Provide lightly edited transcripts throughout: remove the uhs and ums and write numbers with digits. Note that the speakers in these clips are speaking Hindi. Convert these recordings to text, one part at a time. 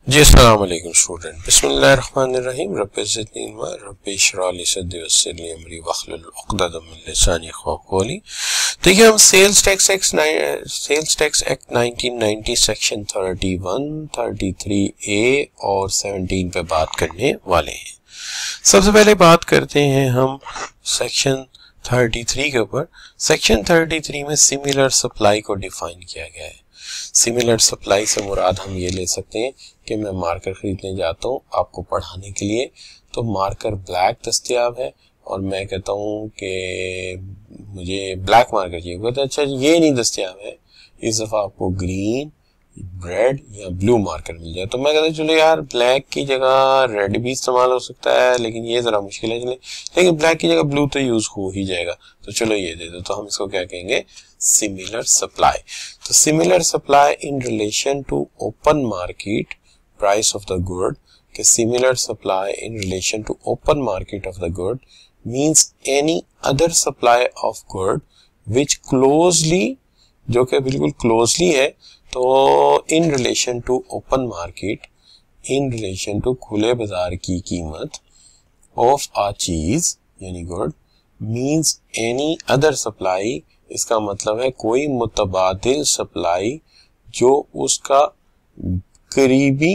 जी अस्सलाम वालेकुम स्टूडेंट, बिस्मिल्लाहिर्रहमानिर्रहीम। रब्बि ज़िदनी इल्मा, रब्बि इश्रह ली सदरी वयस्सिर ली अमरी वहलुल उक़दतम मिन लिसानी यफ़क़हू क़ौली। देखिए, हम sales tax act 1990 section 31, 33A और 17 पे बात करने वाले हैं। सबसे पहले बात करते हैं हम सेक्शन 33 के ऊपर। सेक्शन 33 में सिमिलर सप्लाई को डिफाइन किया गया है। सिमिलर सप्लाई से मुराद हम ये ले सकते हैं कि मैं मार्कर खरीदने जाता हूँ आपको पढ़ाने के लिए, तो मार्कर ब्लैक दस्तयाब है और मैं कहता हूँ कि मुझे ब्लैक मार्कर चाहिए, कहते हैं अच्छा ये नहीं दस्तयाब है, इस दफ़ा आपको ग्रीन, रेड या ब्लू मार्कर मिल जाए। तो मैं कहता हूँ चलो यार ब्लैक की जगह रेड भी इस्तेमाल हो सकता है, लेकिन ये ज़रा मुश्किल है, चले लेकिन ब्लैक की जगह ब्लू तो यूज़ हो ही जाएगा, तो चलो ये दे दो। तो हम इसको क्या कहेंगे? Similar supply. तो similar supply in relation to open market price of the good, कि similar supply in relation to open market of the good means any other supply of good which closely, जो कि बिल्कुल क्लोजली है, तो in relation to open market, in relation to खुले बाजार की कीमत ऑफ आ चीज यानी good means any other supply, इसका मतलब है कोई मुतबादिल सप्लाई जो उसका करीबी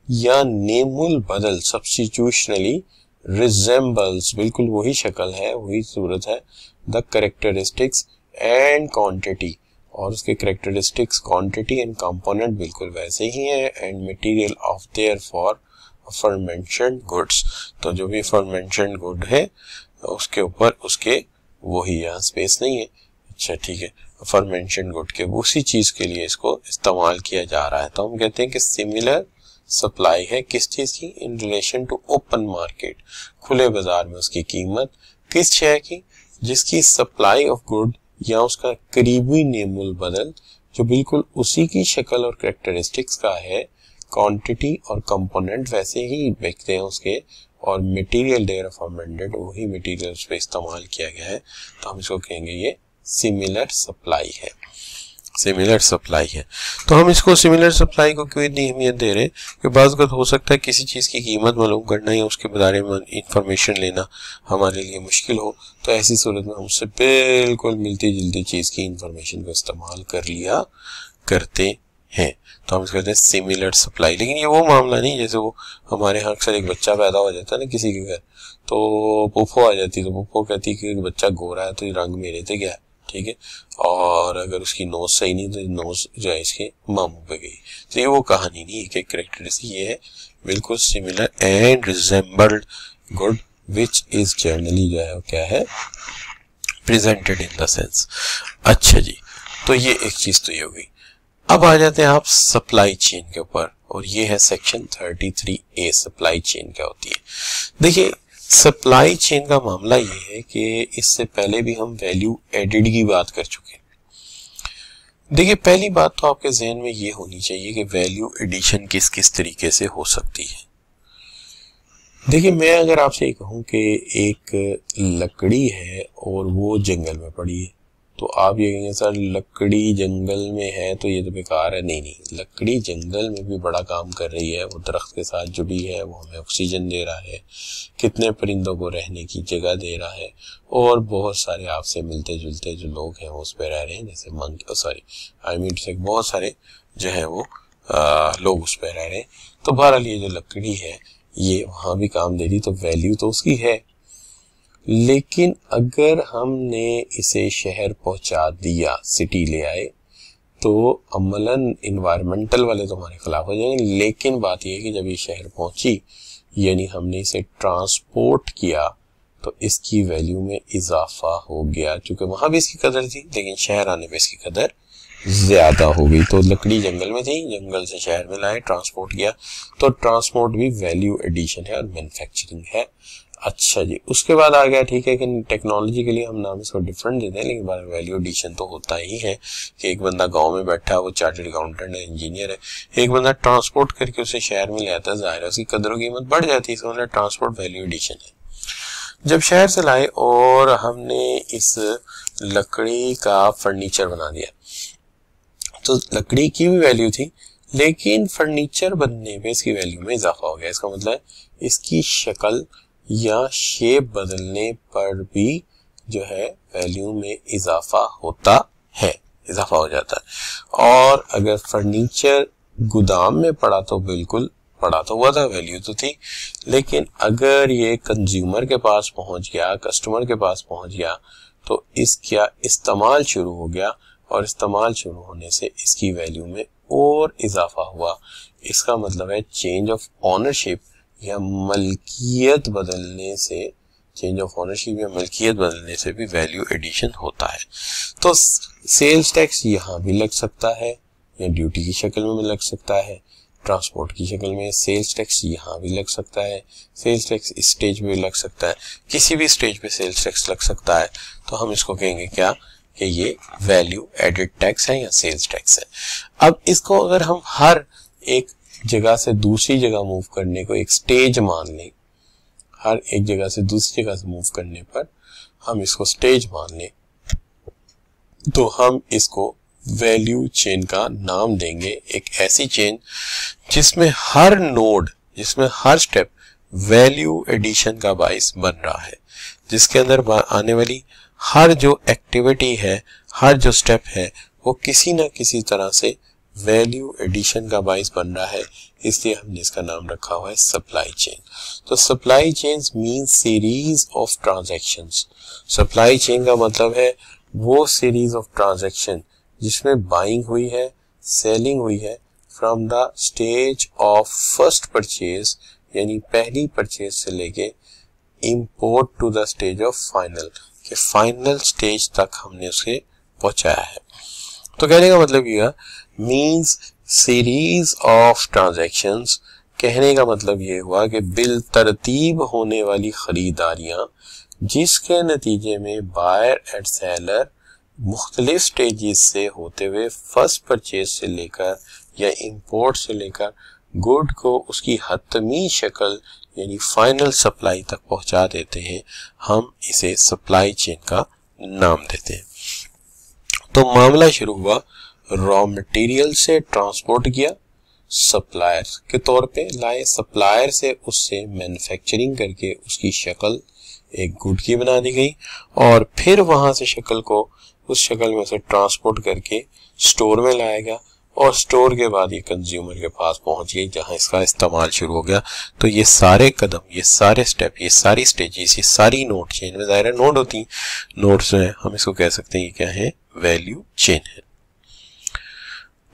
या नेमुल बदल सब्स्टिट्यूशनली रिजेंबल्स, बिल्कुल वही शक्ल है, वही सूरत है, द कैरेक्टरिस्टिक्स एंड क्वांटिटी, और उसके कैरेक्टरिस्टिक्स, क्वांटिटी एंड कंपोनेंट बिल्कुल वैसे ही है, and material of their for fermented goods, तो जो भी फॉरमेंटेड गुड है उसके ऊपर उसके वही, यहाँ स्पेस नहीं है, अच्छा ठीक है, फॉरमेंटेड गुड के उसी चीज के लिए इसको इस्तेमाल किया जा रहा है। तो हम कहते हैं कि सिमिलर सप्लाई है किस चीज की? In relation to open market, खुले बाजार में उसकी कीमत किस शय की? जिसकी सप्लाई ऑफ गुड या उसका करीबी नेमुल बदल जो बिल्कुल उसी की शक्ल और कैरेक्टरिस्टिक्स का है, क्वांटिटी और कंपोनेंट वैसे ही बिकते हैं उसके, और मटेरियल देयर फॉरमेंटेड वही मटेरियल पे इस्तेमाल किया गया है, तो हम इसको कहेंगे ये सिमिलर सप्लाई है, सिमिलर सप्लाई है। तो हम इसको सिमिलर सप्लाई को क्यों इतनी अहमियत दे रहे हैं कि बाज़ वक़्त हो सकता है किसी चीज़ की कीमत मालूम करना या उसके बारे में इंफॉर्मेशन लेना हमारे लिए मुश्किल हो, तो ऐसी सूरत में हम उससे बिल्कुल मिलती जुलती चीज़ की इंफॉर्मेशन को इस्तेमाल कर लिया करते हैं, तो हम इसको कहते हैं सिमिलर सप्लाई। लेकिन ये वो मामला नहीं जैसे वो हमारे यहाँ अक्सर एक बच्चा पैदा हो जाता है ना किसी के घर, तो पुप्पो आ जाती, तो पुप्पो कहती कि बच्चा गोरा है तो रंग मेरे से क्या है, ठीक है, और अगर उसकी नोज सही नहीं तो नोज जो है इसके मामू पे गई, तो ये वो कहानी नहीं, एक कैरेक्टरिस्टिक ये है बिल्कुल similar and resembled good which is generally जो है क्या है प्रेजेंटेड इन द सेंस। अच्छा जी, तो ये एक चीज तो ये हो गई। अब आ जाते हैं आप सप्लाई चेन के ऊपर, और ये है सेक्शन 33A। सप्लाई चेन क्या होती है? देखिए, सप्लाई चेन का मामला ये है कि इससे पहले भी हम वैल्यू एडिड की बात कर चुके हैं। देखिए, पहली बात तो आपके जहन में ये होनी चाहिए कि वैल्यू एडिशन किस किस तरीके से हो सकती है। देखिए, मैं अगर आपसे कहूं कि एक लकड़ी है और वो जंगल में पड़ी है, तो आप ये कहेंगे सर लकड़ी जंगल में है तो ये तो बेकार है। नहीं नहीं, लकड़ी जंगल में भी बड़ा काम कर रही है, वो दरख्त के साथ जो भी है वो हमें ऑक्सीजन दे रहा है, कितने परिंदों को रहने की जगह दे रहा है, और बहुत सारे आपसे मिलते जुलते जो लोग हैं वो उस पर रह रहे हैं, जैसे बहुत सारे जो है वो लोग उस पर रह रहे हैं। तो बहरहाल ये जो लकड़ी है ये वहां भी काम दे रही, तो वैल्यू तो उसकी है। लेकिन अगर हमने इसे शहर पहुंचा दिया, सिटी ले आए, तो अमलन इन्वायरमेंटल वाले तो हमारे खिलाफ हो जाएंगे, लेकिन बात यह है कि जब ये शहर पहुंची यानी हमने इसे ट्रांसपोर्ट किया, तो इसकी वैल्यू में इजाफा हो गया, क्योंकि वहां भी इसकी कदर थी लेकिन शहर आने पे इसकी कदर ज्यादा हो गई। तो लकड़ी जंगल में थी, जंगल से शहर में लाए, ट्रांसपोर्ट किया, तो ट्रांसपोर्ट भी वैल्यू एडिशन है और मैन्युफैक्चरिंग है। अच्छा जी, उसके बाद आ गया, ठीक है कि टेक्नोलॉजी के लिए हम नाम इसको डिफरेंट देते हैं, लेकिन वैल्यू एडिशन तो होता ही है कि एक बंदा गांव में बैठा है, वो चार्टर्ड अकाउंटेंट है, इंजीनियर है, एक बंदा ट्रांसपोर्ट करके उसे शहर में ले आता है, जाहिर है उसकी कदर कीमत बढ़ जाती है, इसका मतलब ट्रांसपोर्ट वैल्यू एडिशन है। जब शहर से लाए और हमने इस लकड़ी का फर्नीचर बना दिया, तो लकड़ी की भी वैल्यू थी लेकिन फर्नीचर बनने पे इसकी वैल्यू में इजाफा हो गया। इसका मतलब इसकी शक्ल या शेप बदलने पर भी जो है वैल्यू में इजाफा होता है, इजाफा हो जाता है। और अगर फर्नीचर गोदाम में पड़ा तो बिल्कुल पड़ा तो हुआ था, वैल्यू तो थी, लेकिन अगर ये कंज्यूमर के पास पहुंच गया, कस्टमर के पास पहुंच गया, तो इसका इस्तेमाल शुरू हो गया और इस्तेमाल शुरू होने से इसकी वैल्यू में और इजाफा हुआ। इसका मतलब है चेंज ऑफ ओनरशिप या मलकियत बदलने से, चेंज ऑफ ओनरशिप या मलकियत बदलने से भी वैल्यू एडिशन होता है। तो सेल्स टैक्स यहाँ भी लग सकता है या ड्यूटी की शक्ल में लग सकता है, ट्रांसपोर्ट की शक्ल में सेल्स टैक्स यहाँ भी लग सकता है, सेल्स टैक्स इस स्टेज पे लग सकता है, किसी भी स्टेज पे सेल्स टैक्स लग सकता है। तो हम इसको कहेंगे क्या कि ये वैल्यू एडेड टैक्स है या सेल्स टैक्स है। अब इसको अगर हम हर एक जगह से दूसरी जगह मूव करने को एक स्टेज मान लें, हर एक जगह से दूसरी जगह से मूव करने पर हम इसको स्टेज मान लें, तो हम इसको वैल्यू चेन का नाम देंगे। एक ऐसी चेन जिसमें हर नोड, जिसमें हर स्टेप वैल्यू एडिशन का बाइस बन रहा है, जिसके अंदर आने वाली हर जो एक्टिविटी है, हर जो स्टेप है, वो किसी ना किसी तरह से वैल्यू एडिशन का बाइस बन रहा है। इसलिए हमने इसका नाम रखा हुआ है सप्लाई चेन। तो supply chains mean series of transactions. Supply chain का मतलब है वो सीरीज ऑफ ट्रांजैक्शन जिसमें बाइंग हुई है, सेलिंग हुई है, from the stage of first purchase यानी पहली परचेज से लेके import to the stage of final, कि फाइनल स्टेज तक हमने उसे पहुंचाया है। तो कहने का मतलब ये मींस सीरीज ऑफ ट्रांजैक्शंस। कहने का मतलब ये हुआ कि बिल तरतीब होने वाली खरीदारियां जिसके नतीजे में बायर एंड सेलर मुख्तलिफ स्टेजेस से होते हुए फर्स्ट परचेज से लेकर या इंपोर्ट से लेकर गुड को उसकी हतमी शक्ल यानी फाइनल सप्लाई तक पहुंचा देते हैं, हम इसे सप्लाई चेन का नाम देते हैं। तो मामला शुरू हुआ, रॉ मटेरियल से ट्रांसपोर्ट किया, सप्लायर के तौर पे लाए, सप्लायर से उससे मैन्युफैक्चरिंग करके उसकी शक्ल एक गुड की बना दी गई और फिर वहां से शक्ल को, उस शक्ल में से ट्रांसपोर्ट करके स्टोर में लाया गया और स्टोर के बाद ये कंज्यूमर के पास पहुंच गई जहां इसका इस्तेमाल शुरू हो गया। तो ये सारे कदम, ये सारे स्टेप, ये सारी स्टेजेस, ये सारी नोड चेन में ज़ाहिर नोड होती हैं, नोड्स जो है हम इसको कह सकते हैं ये क्या है, वैल्यू चेन है।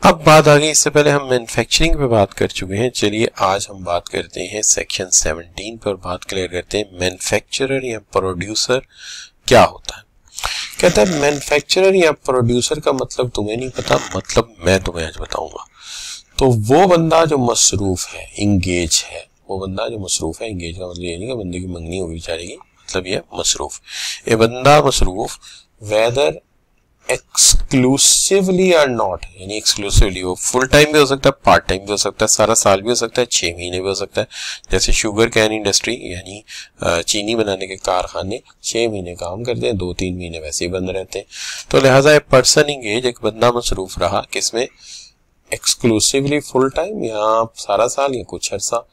अब बात आ गई, इससे पहले हम मैन्युफैक्चरिंग पे बात कर चुके हैं। चलिए आज हम बात करते हैं सेक्शन 17 पर, बात क्लियर करते हैं मैन्युफैक्चरर या प्रोड्यूसर क्या होता है। कहता है मैन्युफैक्चरर या प्रोड्यूसर का मतलब तुम्हें नहीं पता, मतलब मैं तुम्हें आज बताऊंगा। तो वो बंदा जो मसरूफ है, इंगेज है, वो बंदा जो मसरूफ है, इंगेज का मतलब ये नहीं कि बंदे की मंगनी होगी बेचारे की, मतलब ये मसरूफ, ये बंदा मसरूफ वेदर एक्सक्लूसिवली और नॉट, यानी एक्सक्लूसिवली वो फुल टाइम भी हो सकता है, पार्ट टाइम भी हो सकता है, सारा साल भी हो सकता है, 6 महीने भी हो सकता है। जैसे शुगर कैन इंडस्ट्री यानी चीनी बनाने के कारखाने 6 महीने काम करते हैं, 2-3 महीने वैसे ही बंद रहते हैं। तो लिहाजा एक पर्सन इंगेज, एक बंदा मसरूफ रहा किसमें, एक्सक्लूसिवली फुल टाइम या सारा साल या कुछ अर्सा,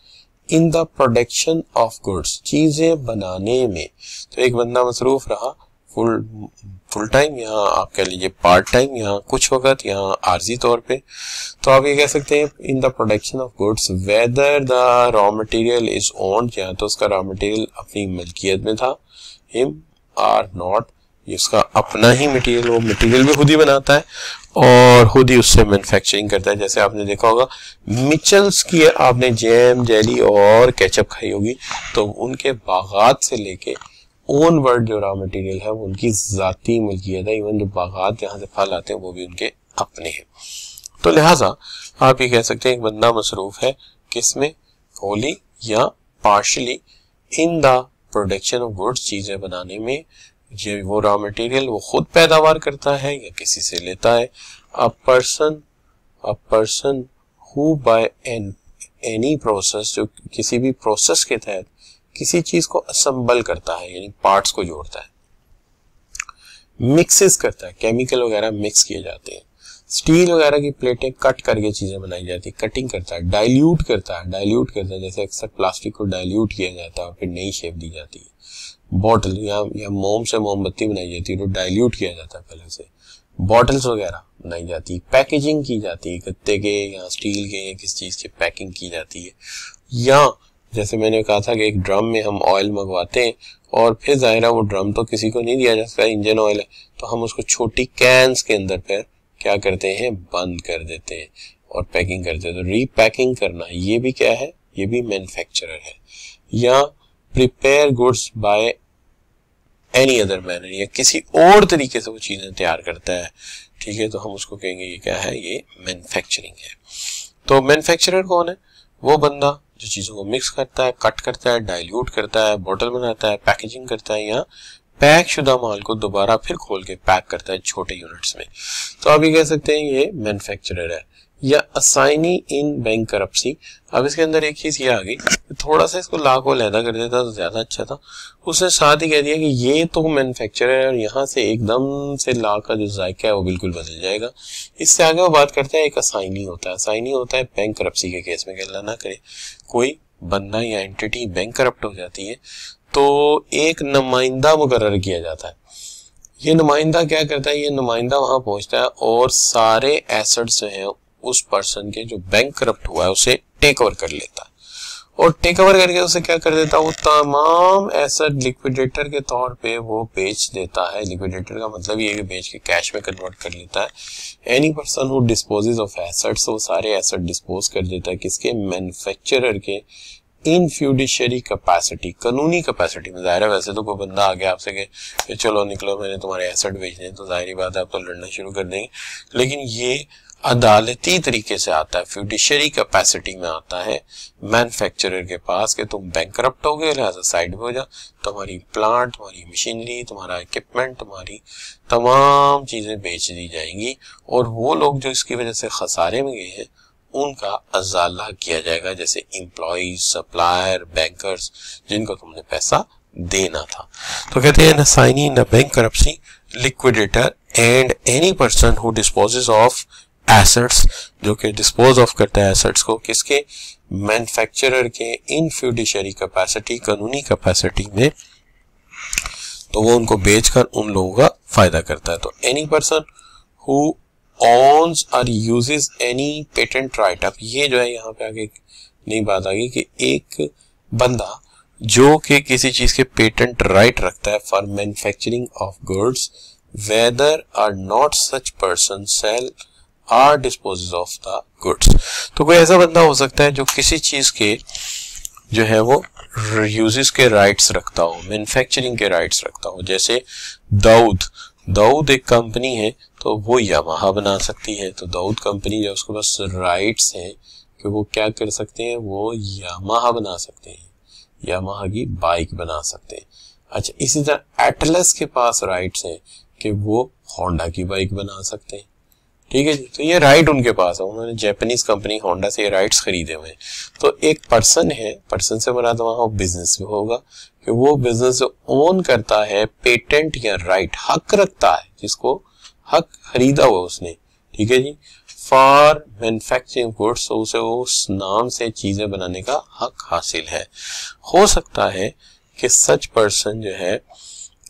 in the production of goods, चीजें बनाने में। तो एक बंदा मसरूफ रहा फुल टाइम, यहाँ आप कह लीजिए पार्ट टाइम, यहाँ कुछ वक्त, यहाँ आर्जी तौर पे। तो आप ये कह सकते हैं इन the production of goods whether the raw material is owned, या तो उसका रॉ मटेरियल अपनी मलकियत में था, हिम आर नॉट, इसका अपना ही मटेरियल, वो मटेरियल भी खुद ही बनाता है और खुद ही उससे मैन्युफैक्चरिंग करता है। जैसे आपने देखा होगा मिचल्स की आपने जैम, जेली और केचप खाई होगी, तो उनके बागात से लेके ओन वर्ड जो रॉ मटेरियल है वो उनकी जाती मलकियत है, इवन जो बागात जहां से फल आते हैं वो भी उनके अपने हैं। तो लिहाजा आप ये कह सकते हैं एक बंदा मसरूफ है किसमें, होली या partially in the production of goods, चीजें बनाने में। जो वो रॉ मटेरियल वो खुद पैदावार करता है या किसी से लेता है। A person who by any process, जो किसी भी प्रोसेस के तहत किसी चीज को असेंबल करता है यानी पार्ट्स को जोड़ता है, मिक्सेस करता है, केमिकल वगैरह मिक्स किए जाते हैं, स्टील वगैरह की प्लेटें कट करके चीजें बनाई जाती है, कटिंग करता है, डाइल्यूट करता है, जैसे अक्सर प्लास्टिक को डाइल्यूट किया जाता है और फिर नई शेप दी जाती है। बॉटल या मोम से मोमबत्ती बनाई जाती है तो डाइल्यूट किया जाता है पहले से। बॉटल्स वगैरह बनाई जाती है, पैकेजिंग की जाती है, गत्ते के या स्टील के या किस चीज की पैकिंग की जाती है। या जैसे मैंने कहा था कि एक ड्रम में हम ऑयल मंगवाते हैं और फिर जाहिर है वो ड्रम तो किसी को नहीं दिया जा सकता, इंजन ऑयल है, तो हम उसको छोटी कैंस के अंदर फिर क्या करते हैं, बंद कर देते हैं और पैकिंग करते हैं। तो रीपैकिंग करना ये भी क्या है, ये भी मैन्युफैक्चरर है। या prepare goods by any other manner, या किसी और तरीके से वो चीजें तैयार करता है, ठीक है, तो हम उसको कहेंगे ये क्या है, ये मैन्युफैक्चरिंग है। तो मैन्युफैक्चरर कौन है, वो बंदा जो चीजों को मिक्स करता है, कट करता है, डाइल्यूट करता है, बॉटल बनाता है, पैकेजिंग करता है, या पैक शुदा माल को दोबारा फिर खोल के पैक करता है छोटे यूनिट्स में। तो आप ये कह सकते हैं ये मैन्युफैक्चरर है। या असाइनी इन बैंकरप्सी, अब इसके अंदर एक चीज ये आ गई, थोड़ा सा इसको ला को अलहदा कर देता तो ज्यादा अच्छा था। उसने साथ ही कह दिया कि ये तो मैन्युफैक्चरर है और यहाँ से एकदम से ला का जो जायका है वो बिल्कुल बदल जाएगा। इससे आगे वो बात करते हैं एक असाइनी होता है। असाइनी होता है बैंकरप्सी के केस में, कि अल्लाह ना करे कोई बंदा या एंटिटी बैंकरप्ट हो जाती है तो एक नुमाइंदा मुकर्रर किया जाता है। ये नुमाइंदा क्या करता है, ये नुमाइंदा वहां पहुंचता है और सारे एसेट्स जो हैं उस पर्सन के जो बैंकरप्ट हुआ है उसे टेक ओवर कर लेता है, और टेक ओवर करके उसे क्या कर देता है, वो तमाम एसेट लिक्विडेटर के तौर पे वो बेच देता है। लिक्विडेटर का मतलब ये कि बेच के कैश में कन्वर्ट कर लेता है। Any person who dispossess of assets, वो सारे एसेट डिस्पोज कर देता है किसके, मैन्युफैक्चरर के, इन फ्यूडिशरी कैपेसिटी, कानूनी कैपेसिटी में। जाहिर है वैसे तो कोई बंदा आ गया आपसे कि चलो निकलो मैंने तुम्हारे एसेट बेचने, तो जाहिर बात है आप तो लड़ना शुरू कर देंगे, लेकिन ये अदालती तरीके से आता है, फ्यूडिशरी कैपेसिटी में आता है मैन्युफैक्चरर के पास कि तुम बैंकरप्ट हो गए, लिहाजा साइड में हो जा, तुम्हारी प्लांट, तुम्हारी मशीनरी, तुम्हारा इक्विपमेंट, तुम्हारी तमाम चीजें बेच दी जाएंगी और वो लोग जो इसकी वजह से खसारे में गए हैं उनका अजाला किया जाएगा, जैसे एम्प्लॉइज, सप्लायर, बैंकर्स जिनको तुमने पैसा देना था। तो कहते हैं assignee in bankruptcy liquidator and any person who dispossess of assets, जो कि डिस्पोज ऑफ करता है एसेट्स को किसके, मैन्युफैक्चरर के, इन फ्यूडिशरी कैपेसिटी, कानूनी कैपेसिटी में, तो वो उनको बेचकर उन लोगों का फायदा करता है। तो any person who owns or uses any patent right, अब ये जो है यहाँ पे आगे नई बात आ गई कि एक बंदा जो कि किसी चीज के पेटेंट राइट रखता है for manufacturing of goods whether or not such person sell or disposes of the goods. तो कोई ऐसा बंदा हो सकता है जो किसी चीज के जो है वो यूजेस के राइट्स रखता हो, मैन्युफैक्चरिंग के राइट्स रखता हो। जैसे दाऊद एक कंपनी है तो वो यामाहा बना सकती है, तो दाऊद कंपनी जो उसके पास राइट्स हैं कि वो क्या कर सकते हैं, वो यामाहा बना सकते हैं, यामाहा की बाइक बना सकते हैं। अच्छा, इसी तरह एटलस के पास राइट्स हैं कि वो होंडा की बाइक बना सकते हैं, ठीक है जी। तो ये राइट उनके पास है, उन्होंने जापानीज कंपनी होंडा से ये राइट्स खरीदे हुए हैं। तो एक पर्सन है, पर्सन से मुराद वहां बिजनेस में होगा कि वो बिजनेस ओन करता है, पेटेंट या राइट हक रखता है, जिसको हक खरीदा हुआ उसने, ठीक है जी, फॉर मैन्युफैक्चरिंग गुड्स, तो उसे उस नाम से चीजें बनाने का हक हासिल है। हो सकता है कि सच पर्सन जो है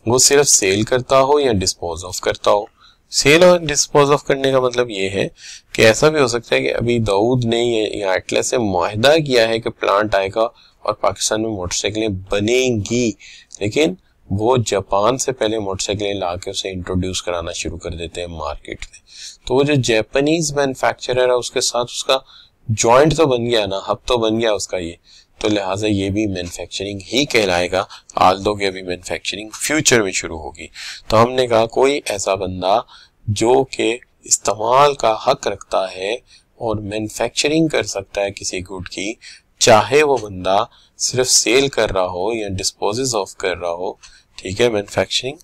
वो सिर्फ सेल करता हो या डिस्पोज ऑफ करता हो। सेल और डिस्पोज ऑफ करने का मतलब ये है कि ऐसा भी हो सकता है कि अभी दाऊद ने या एटलस से मुआहदा किया है कि प्लांट आएगा और पाकिस्तान में मोटरसाइकिलें बनेंगी, लेकिन वो जापान से पहले मोटरसाइकिलें ला के उसे इंट्रोड्यूस कराना शुरू कर देते हैं मार्केट में। तो वो जो जापानीज मैन्युफैक्चरर है उसके साथ उसका जॉइंट तो बन गया ना, हब तो बन गया उसका ये, तो लिहाजा ये भी मैन्युफैक्चरिंग ही कहलाएगा, आल्दो कि अभी मैन्युफैक्चरिंग फ्यूचर में शुरू होगी। तो हमने कहा कोई ऐसा बंदा जो कि इस्तेमाल का हक रखता है और मैन्युफैक्चरिंग कर सकता है किसी गुड की, चाहे वो बंदा सिर्फ सेल कर रहा हो या डिस्पोजेस ऑफ कर रहा हो, ठीक है, मैन्युफैक्चरिंग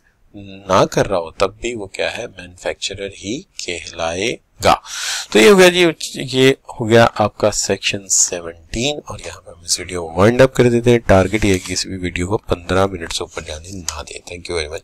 ना कर रहा हो, तब भी वो क्या है, मैन्युफैक्चरर ही कहलाएगा। तो ये हो गया जी, ये हो गया आपका सेक्शन 17 और यहाँ पे हम इस वीडियो को वाइंड अप कर देते हैं। टारगेट ये है कि किसी भी वीडियो को 15 मिनट से ऊपर जाने ना दें। Thank you very much.